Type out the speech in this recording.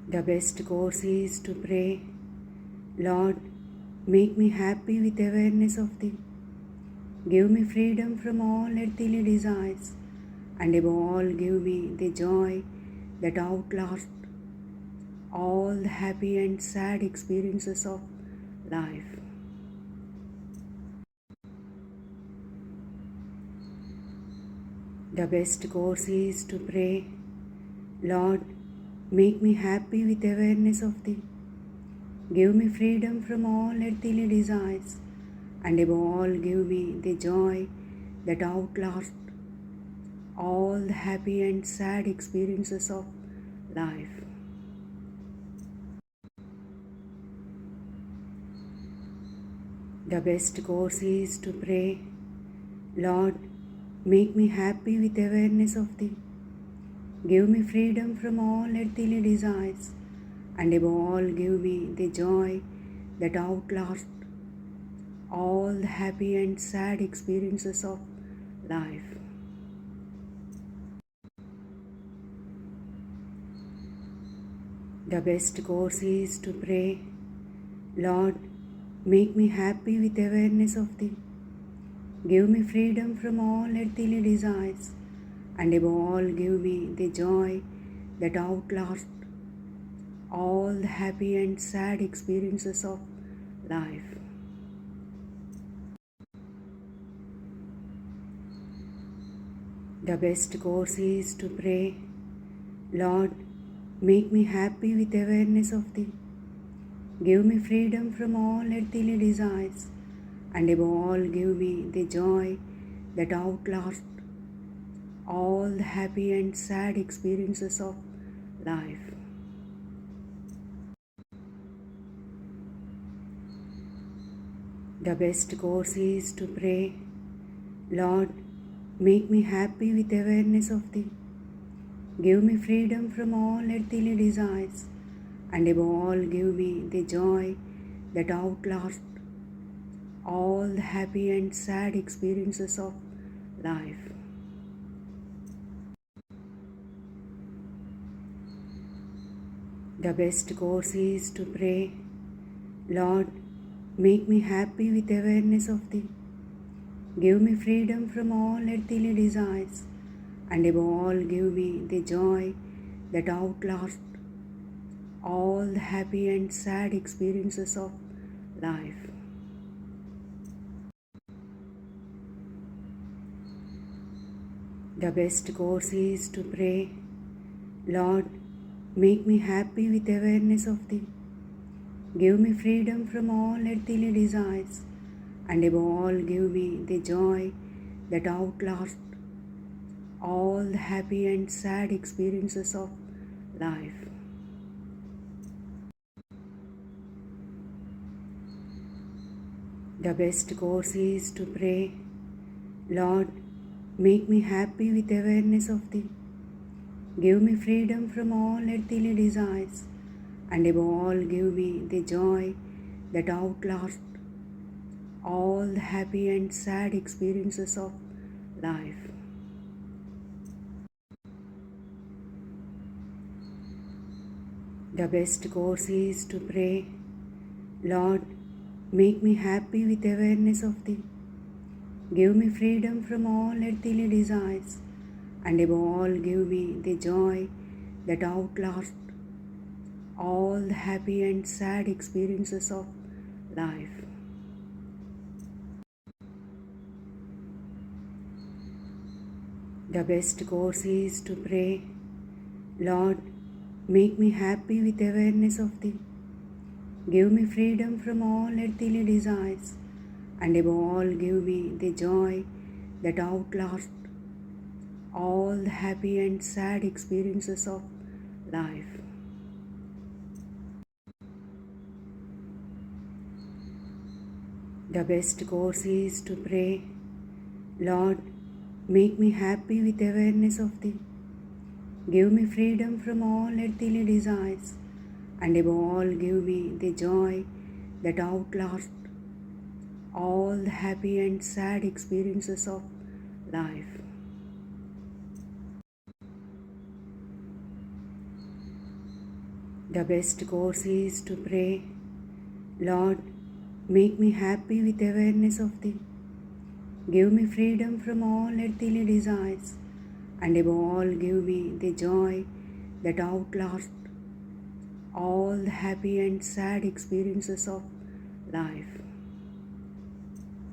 The best course is to pray, Lord, make me happy with awareness of Thee. Give me freedom from all earthly desires, and above all give me the joy that outlasts all the happy and sad experiences of life. The best course is to pray, Lord, make me happy with awareness of Thee. Give me freedom from all earthly desires, and above all give me the joy that outlasts all the happy and sad experiences of life. The best course is to pray, Lord, make me happy with awareness of Thee. Give me freedom from all earthly desires, and above all give me the joy that outlasts all the happy and sad experiences of life. The best course is to pray, Lord, make me happy with awareness of Thee. Give me freedom from all earthly desires, and above all give me the joy that outlasts all the happy and sad experiences of life. The best course is to pray, Lord, make me happy with awareness of Thee. Give me freedom from all earthly desires, and above all give me the joy that outlasts all the happy and sad experiences of life. The best course is to pray, Lord, make me happy with awareness of Thee. Give me freedom from all earthly desires, and above all give me the joy that outlasts all the happy and sad experiences of life. The best course is to pray, Lord, make me happy with awareness of Thee. Give me freedom from all earthly desires, and above all give me the joy that outlasts all the happy and sad experiences of life. The best course is to pray, Lord, make me happy with awareness of Thee. Give me freedom from all earthly desires, and above all give me the joy that outlasts all the happy and sad experiences of life. The best course is to pray, Lord, make me happy with awareness of Thee. Give me freedom from all earthly desires, and above all give me the joy that outlasts all the happy and sad experiences of life. The best course is to pray, Lord, make me happy with awareness of Thee. Give me freedom from all earthly desires, and above all give me the joy that outlasts all the happy and sad experiences of life. The best course is to pray, Lord, make me happy with awareness of Thee. Give me freedom from all earthly desires, and above all give me the joy that outlasts all the happy and sad experiences of life. The best course is to pray, Lord, make me happy with awareness of Thee. Give me freedom from all earthly desires, and above all give me the joy that outlasts all the happy and sad experiences of life. The best course is to pray, Lord, make me happy with awareness of Thee. Give me freedom from all earthly desires, and above all, give me the joy that outlasts all the happy and sad experiences of life.